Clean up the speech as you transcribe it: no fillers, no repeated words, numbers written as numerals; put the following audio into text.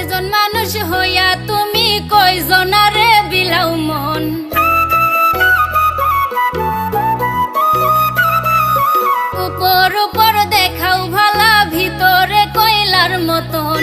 একজন মানুষ হইয়া তুমি কয়জনারে বিলাও মন। উপর উপর দেখাও ভালা, ভিতরে কয়লার মতন।